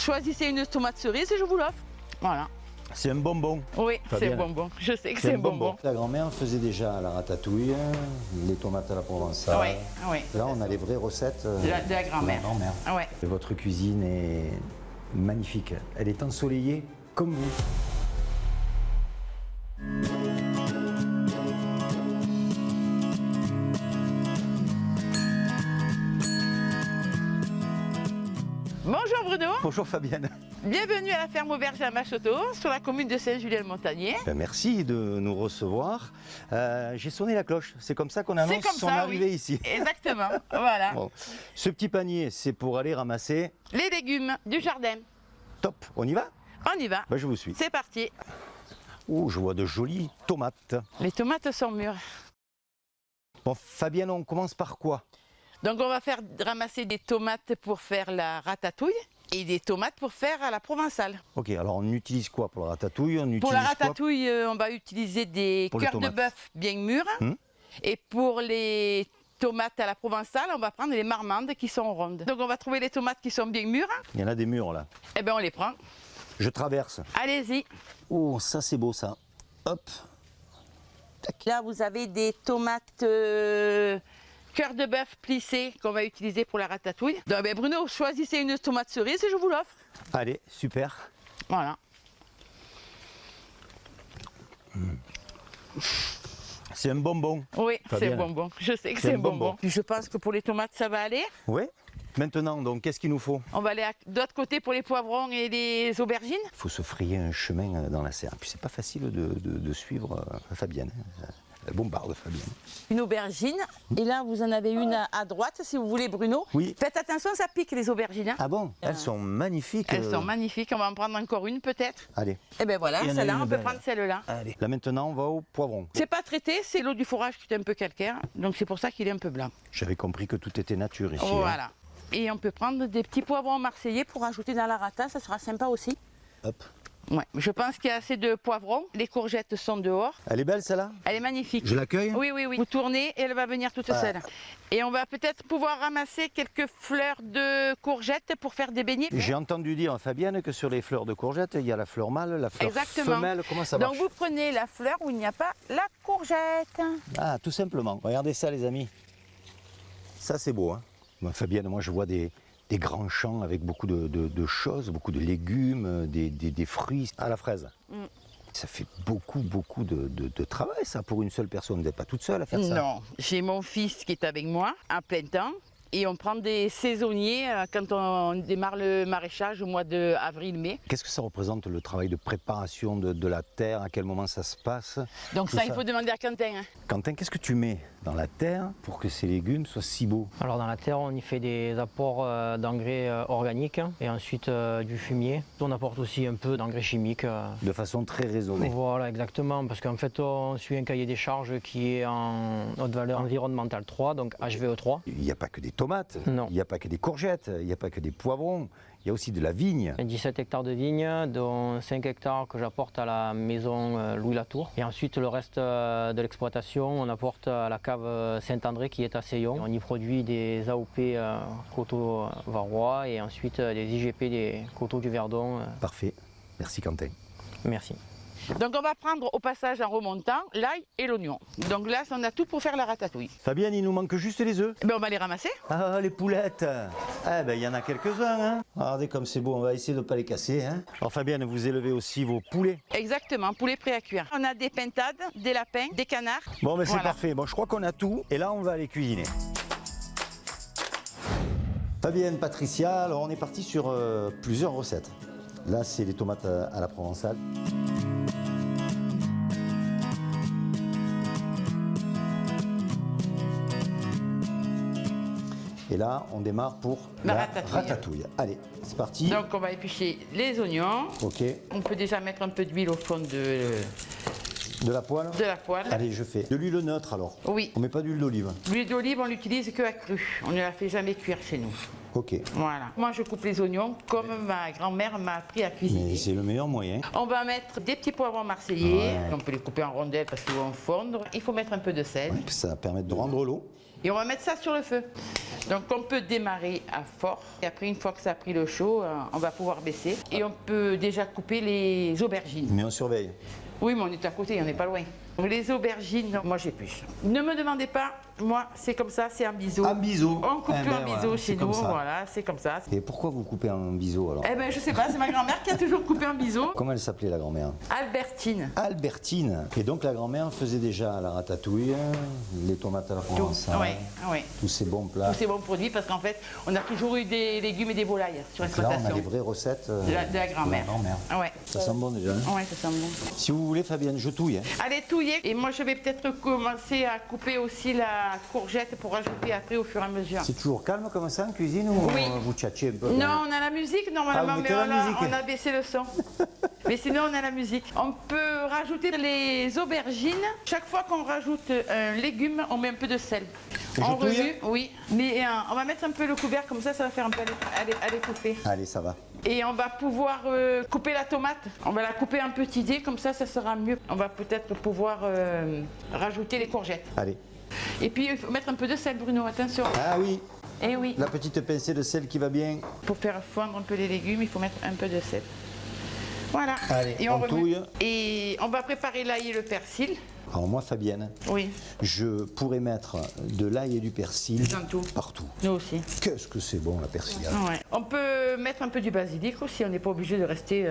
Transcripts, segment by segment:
choisissez une tomate cerise et je vous l'offre. Voilà. C'est un bonbon. Oui, c'est Fabienne. un bonbon. Je sais que c'est un bonbon. La grand-mère faisait déjà la ratatouille, les tomates à la provençale. Oui, oui. Là, on a les vraies recettes De la grand-mère. Ouais. Votre cuisine est magnifique. Elle est ensoleillée comme vous. Bonjour Bruno, Bonjour Fabienne. bienvenue à la ferme auberge à Machoteau, sur la commune de Saint-Julien-le-Montagnier. Ben, merci de nous recevoir. J'ai sonné la cloche. C'est comme ça qu'on C'est annonce comme son ça, arrivée oui. ici. Exactement, voilà. Bon. Ce petit panier, c'est pour aller ramasser. Les légumes du jardin. Top, on y va? On y va. Ben, je vous suis. C'est parti. Oh, je vois de jolies tomates. Les tomates sont mûres. Bon, Fabienne, on commence par quoi? Donc on va faire ramasser des tomates pour faire la ratatouille et des tomates pour faire à la provençale. Ok, alors on utilise quoi pour la ratatouille? Pour la ratatouille, on va utiliser des Pour les cœurs de tomates. bœuf bien mûrs. Et pour les tomates à la provençale, on va prendre les marmandes qui sont rondes. Donc on va trouver les tomates qui sont bien mûres. Il y en a des murs là. Et bien on les prend. Je traverse. Allez-y. Oh, ça c'est beau ça. Hop. Là vous avez des tomates cœur de bœuf plissées qu'on va utiliser pour la ratatouille. Donc, ben, Bruno, choisissez une tomate cerise et je vous l'offre. Allez, super. Voilà. C'est un bonbon. Oui, c'est Fabienne. bonbon. Je sais que C'est c'est un bonbon. bonbon. Je pense que pour les tomates, ça va aller. Oui. Maintenant, donc, qu'est-ce qu'il nous faut? On va aller de l'autre côté pour les poivrons et les aubergines. Il faut se frayer un chemin dans la serre. Puis c'est pas facile de suivre Fabienne. La bombarde Fabienne. Une aubergine. Et là, vous en avez une à droite, si vous voulez, Bruno. Oui. Faites attention, ça pique les aubergines. Hein. Ah bon? Elles sont magnifiques. Elles sont magnifiques. On va en prendre encore une, peut-être. Allez. Et bien voilà, Il y en a celle-là, une on peut belle. prendre celle-là. Allez. Là maintenant, on va au poivron. C'est pas traité, c'est l'eau du fourrage qui est un peu calcaire. Donc c'est pour ça qu'il est un peu blanc. J'avais compris que tout était nature ici. hein. Voilà. Et on peut prendre des petits poivrons marseillais pour ajouter dans la rata, ça sera sympa aussi. Hop. Ouais, je pense qu'il y a assez de poivrons. Les courgettes sont dehors. Elle est belle celle-là? Elle est magnifique. Je l'accueille? Oui, oui, oui. Vous tournez et elle va venir toute seule. Et on va peut-être pouvoir ramasser quelques fleurs de courgettes pour faire des beignets. J'ai entendu dire, Fabienne, que sur les fleurs de courgettes, il y a la fleur mâle, la fleur Exactement. femelle. Comment ça marche? Donc vous prenez la fleur où il n'y a pas la courgette. Ah, tout simplement. Regardez ça, les amis. Ça, c'est beau. Hein. Moi, Fabienne, moi, je vois des grands champs avec beaucoup de choses, beaucoup de légumes, des fruits à la fraise. Ça fait beaucoup de travail, ça, pour une seule personne. Vous n'êtes pas toute seule à faire ça? Non, j'ai mon fils qui est avec moi à plein temps. Et on prend des saisonniers quand on démarre le maraîchage au mois d'avril-mai. Qu'est-ce que ça représente, le travail de préparation de la terre? À quel moment ça se passe? Donc Tout ça, il faut demander à Quentin. Hein. Quentin, qu'est-ce que tu mets dans la terre pour que ces légumes soient si beaux? Alors dans la terre, on y fait des apports d'engrais organiques et ensuite du fumier. On apporte aussi un peu d'engrais chimiques. De façon très raisonnée. Voilà, exactement, parce qu'en fait, on suit un cahier des charges qui est en haute valeur environnementale 3, donc HVE3. Il n'y a pas que des tomates, Non. il n'y a pas que des courgettes, il n'y a pas que des poivrons, il y a aussi de la vigne. 17 hectares de vignes, dont 5 hectares que j'apporte à la maison Louis Latour. Et ensuite, le reste de l'exploitation, on apporte à la cave Saint-André qui est à Seillon. On y produit des AOP coteaux varois et ensuite des IGP des coteaux du Verdon. Parfait, merci Quentin. Merci. Donc on va prendre au passage en remontant l'ail et l'oignon. Donc là, on a tout pour faire la ratatouille. Fabienne, il nous manque juste les œufs. Eh ben, on va les ramasser. Ah, les poulettes. Eh ben, il y en a quelques-uns. Hein. Regardez comme c'est beau, on va essayer de ne pas les casser. Hein. Alors Fabienne, vous élevez aussi vos poulets. Exactement, poulet prêt à cuire. On a des pintades, des lapins, des canards. Bon, mais c'est Voilà. parfait. Bon, je crois qu'on a tout. Et là, on va aller cuisiner. Fabienne, Patricia, alors on est parti sur plusieurs recettes. Là, c'est les tomates à la provençale. Et là, on démarre pour La la ratatouille. Allez, c'est parti. Donc on va éplucher les oignons. Ok, On peut déjà mettre un peu d'huile au fond de la poêle. de la poêle. Allez, je fais de l'huile neutre alors. Oui. On met pas d'huile d'olive. L'huile d'olive, on l'utilise que à cru. On ne la fait jamais cuire chez nous. Ok. Voilà. Moi, je coupe les oignons comme ma grand-mère m'a appris à cuisiner. Mais c'est le meilleur moyen. On va mettre des petits poivrons marseillais. On peut les couper en rondelles parce qu'ils vont fondre. Il faut mettre un peu de sel. Ouais, ça va permettre de rendre l'eau. Et on va mettre ça sur le feu. Donc on peut démarrer à fort et après une fois que ça a pris le chaud, on va pouvoir baisser et on peut déjà couper les aubergines. Mais on surveille. Oui, mais on est à côté, on n'est pas loin. Les aubergines, non, moi j'épluche. Ne me demandez pas, moi c'est comme ça, c'est un biseau. Un biseau. On coupe Eh tout ben en voilà, biseau c'est chez comme nous, ça. voilà, c'est comme ça. Et pourquoi vous coupez un biseau alors? Eh ben je sais pas, c'est ma grand-mère qui a toujours coupé un biseau. Comment elle s'appelait la grand-mère? Albertine. Albertine. Et donc la grand-mère faisait déjà la ratatouille, les tomates à la provençale, Oui. tous ces bons plats. Tous ces bons produits parce qu'en fait, on a toujours eu des légumes et des volailles sur Donc là, on a l'exploitation. les vraies recettes De la grand-mère. Ouais. Ça sent bon déjà. Hein? Ouais, ça sent bon. Si vous voulez, Fabienne, je touille. Hein. Allez, touiller. Et moi, je vais peut-être commencer à couper aussi la courgette pour rajouter après au fur et à mesure. C'est toujours calme comme ça en cuisine ou Oui. vous tchatchez un peu? Non, on a la musique normalement, Ah, vous mais mettez la musique. on a baissé le son. Mais sinon, on a la musique. On peut rajouter les aubergines. Chaque fois qu'on rajoute un légume, on met un peu de sel. Et je On touille remue, oui. Mais on va mettre un peu le couvert, comme ça va faire un peu à l'étouffer. Allez, ça va. Et on va pouvoir couper la tomate. On va la couper en petits dés, comme ça sera mieux. On va peut-être pouvoir rajouter les courgettes. Allez. Et puis, il faut mettre un peu de sel, Bruno, attention. Ah oui, Eh oui, la petite pincée de sel qui va bien. pour faire fondre un peu les légumes, il faut mettre un peu de sel. Voilà. Allez, et on remue. touille. Et on va préparer l'ail et le persil. Alors moi, Fabienne, Oui, je pourrais mettre de l'ail et du persil dans tout. partout. Nous aussi. Qu'est-ce que c'est bon la persillade. Ouais. On peut mettre un peu du basilic aussi, on n'est pas obligé de rester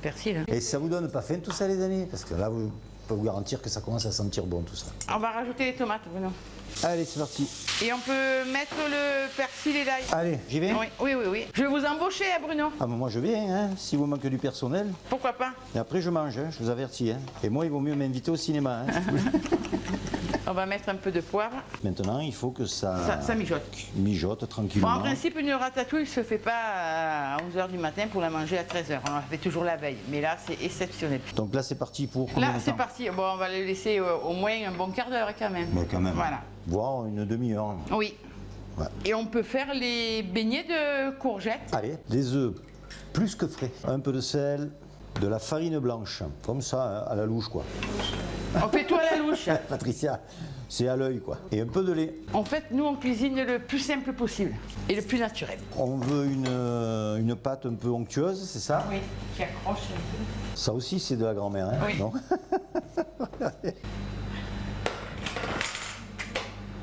persil. Hein. Et ça vous donne pas faim tout ça les amis? Parce que là, je peux vous garantir que ça commence à sentir bon tout ça. On va rajouter les tomates, Bruno. Allez, c'est parti. Et on peut mettre le persil et l'ail. Allez, j'y vais. Oui. Je vais vous embaucher, hein, Bruno. Ah, mais moi je viens, hein, si vous manquez du personnel. Pourquoi pas? Et après je mange, hein, je vous avertis. Hein. Et moi, il vaut mieux m'inviter au cinéma. Hein, si vous voulez. On va mettre un peu de poivre. Maintenant, il faut que ça mijote. mijote Bon, tranquillement. en principe, une ratatouille ne se fait pas à 11h du matin pour la manger à 13h. On la fait toujours la veille. Mais là, c'est exceptionnel. Donc là, c'est parti pour combien Là, de c'est temps? parti. Bon, on va le laisser au moins un bon quart d'heure quand même. Bon, quand même. Voilà. Voire une demi-heure. Oui. Ouais. Et on peut faire les beignets de courgettes. Allez, des œufs plus que frais. Un peu de sel, de la farine blanche. Comme ça, hein, à la louche, quoi. On fait tout à la louche. Patricia, c'est à l'œil, quoi. Et un peu de lait. En fait, nous, on cuisine le plus simple possible et le plus naturel. On veut une pâte un peu onctueuse, c'est ça? Oui, qui accroche un peu. Ça aussi, c'est de la grand-mère, hein? Oui. Non.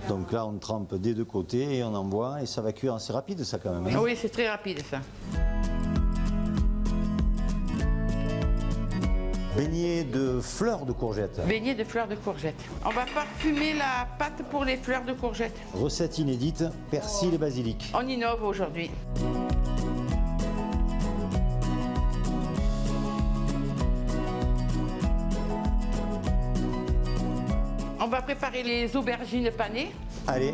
Donc là, on trempe des deux côtés et on envoie et ça va cuire assez rapide, ça, quand même. Hein? Oui, c'est très rapide, ça. Beignet de fleurs de courgettes. Beignets de fleurs de courgettes. On va parfumer la pâte pour les fleurs de courgettes. Recette inédite, persil et basilic. On innove aujourd'hui. On va préparer les aubergines panées. Allez.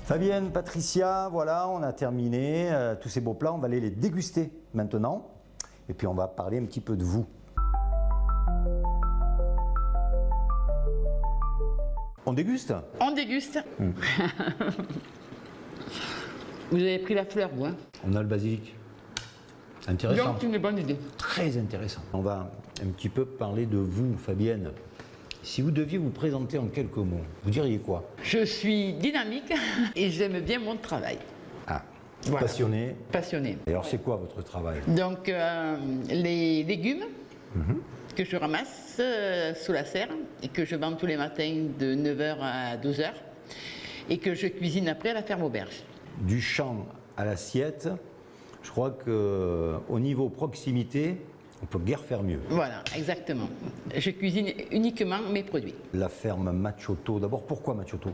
Fabienne, Patricia, voilà, on a terminé tous ces beaux plats. On va aller les déguster maintenant. Et puis on va parler un petit peu de vous. On déguste? On déguste. Vous avez pris la fleur, vous, hein? On a le basilic. Intéressant. Donc, c'est une bonne idée. Très intéressant. On va un petit peu parler de vous, Fabienne. Si vous deviez vous présenter en quelques mots, vous diriez quoi? Je suis dynamique et j'aime bien mon travail. Ah, Voilà. passionné. Passionnée. Et alors c'est quoi votre travail? Donc, les légumes que je ramasse sous la serre et que je vends tous les matins de 9h à 12h et que je cuisine après à la ferme auberge. Du champ à l'assiette, je crois qu'au niveau proximité, on peut guère faire mieux. Voilà, exactement. Je cuisine uniquement mes produits. La ferme Machotto, d'abord pourquoi Machotto?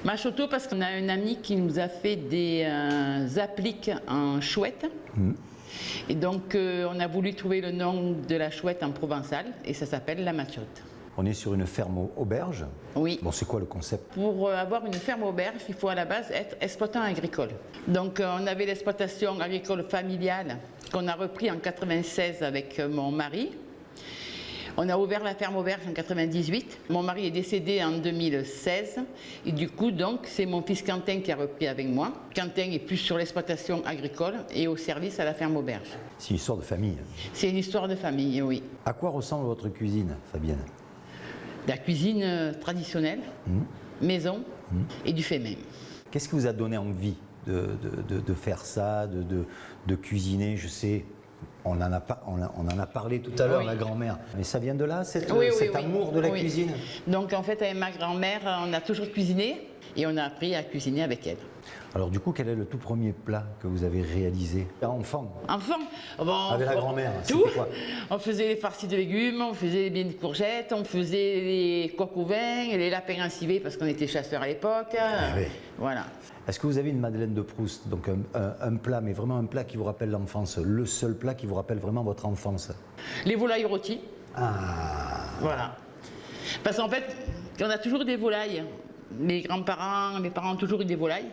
Machotto parce qu'on a un ami qui nous a fait des appliques en chouette. Et donc on a voulu trouver le nom de la chouette en provençal et ça s'appelle la Machotte. On est sur une ferme auberge. Oui. Bon, c'est quoi le concept? Pour avoir une ferme auberge, il faut à la base être exploitant agricole. Donc on avait l'exploitation agricole familiale qu'on a repris en 96 avec mon mari. On a ouvert la ferme auberge en 98. Mon mari est décédé en 2016. Et du coup, donc, c'est mon fils Quentin qui a repris avec moi. Quentin est plus sur l'exploitation agricole et au service à la ferme auberge. C'est une histoire de famille. C'est une histoire de famille, oui. À quoi ressemble votre cuisine, Fabienne? La cuisine traditionnelle, maison et du fait même. Qu'est-ce qui vous a donné envie de faire ça, de cuisiner? Je sais, on en a parlé tout à l'heure, Oui. la grand-mère. Mais ça vient de là, cet Oui, amour de la oui. cuisine? Donc en fait, avec ma grand-mère, on a toujours cuisiné et on a appris à cuisiner avec elle. Alors du coup, quel est le tout premier plat que vous avez réalisé enfant? Enfant, bon, Avec la grand-mère, tout. c'était quoi? On faisait les farcis de légumes, on faisait les bien de courgettes, on faisait les coques au vin, et les lapins en civet parce qu'on était chasseurs à l'époque. oui. Voilà. Est-ce que vous avez une madeleine de Proust? Donc un plat, mais vraiment un plat qui vous rappelle l'enfance, le seul plat qui vous rappelle vraiment votre enfance? Les volailles rôties. Ah, Voilà. Parce qu'en fait, on a toujours des volailles. Mes grands-parents, mes parents ont toujours eu des volailles.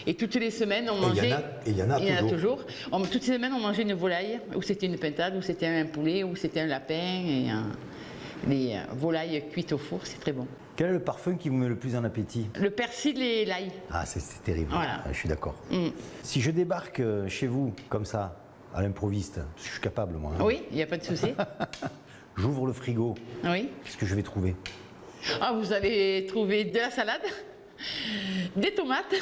Et toutes les semaines, on mangeait. Et il y en a toujours. Toutes les semaines, on mangeait une volaille, ou c'était une pintade, ou c'était un poulet, ou c'était un lapin. Et les volailles cuites au four, c'est très bon. quel est le parfum qui vous met le plus en appétit? Le persil et l'ail. Ah, c'est terrible. Voilà. Ah, je suis d'accord. Si je débarque chez vous, comme ça, à l'improviste, parce que je suis capable, moi, hein, Oui, il n'y a pas de souci. j'ouvre le frigo, Oui. qu'est-ce que je vais trouver? Ah, vous allez trouver de la salade, des tomates,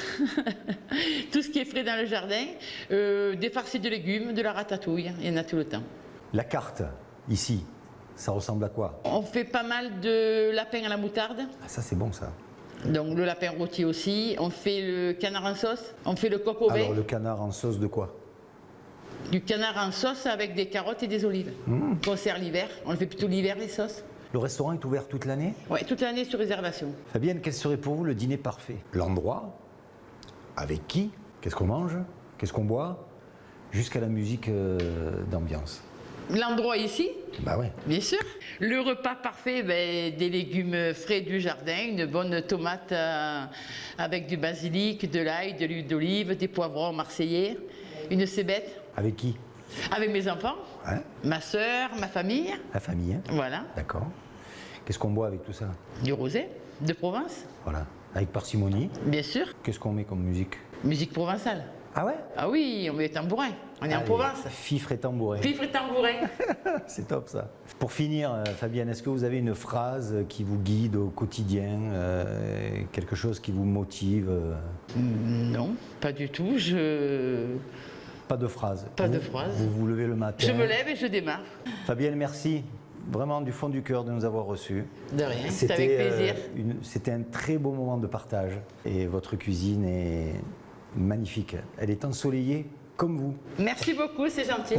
tout ce qui est frais dans le jardin, des farcis de légumes, de la ratatouille, il y en a tout le temps. La carte, ici, ça ressemble à quoi? On fait pas mal de lapin à la moutarde, Ah, ça, c'est bon, ça. donc le lapin rôti aussi. On fait le canard en sauce, on fait le coq au vin, Alors, le canard en sauce de quoi? du canard en sauce avec des carottes et des olives. Qu'on sert l'hiver, on le fait plutôt l'hiver les sauces. Le restaurant est ouvert toute l'année? Oui, toute l'année sur réservation. Fabienne, quel serait pour vous le dîner parfait? L'endroit? Avec qui? Qu'est-ce qu'on mange? Qu'est-ce qu'on boit? Jusqu'à la musique d'ambiance. L'endroit ici, Bah ouais. bien sûr. Le repas parfait, ben, des légumes frais du jardin, une bonne tomate avec du basilic, de l'ail, de l'huile d'olive, des poivrons marseillais, une cébette, Avec qui? avec mes enfants, Hein? ma soeur, ma famille, La famille, hein? voilà. D'accord. Qu'est-ce qu'on boit avec tout ça? Du rosé, de Provence, Voilà. Avec parcimonie. bien sûr. Qu'est-ce qu'on met comme musique? Musique provençale. Ah ouais? Ah oui, on met les tambourins, on est en Allez, Provence. Fifre et tambourin. Fifre et tambourin. C'est top ça. Pour finir, Fabienne, est-ce que vous avez une phrase qui vous guide au quotidien, quelque chose qui vous motive? Non, pas du tout. Pas de phrase. Pas de Vous- phrase. Vous vous levez le matin. Je me lève et je démarre. Fabienne, merci vraiment du fond du cœur de nous avoir reçus. De rien, c'est avec plaisir. C'était un très beau moment de partage. Et votre cuisine est magnifique. Elle est ensoleillée comme vous. Merci beaucoup, c'est gentil.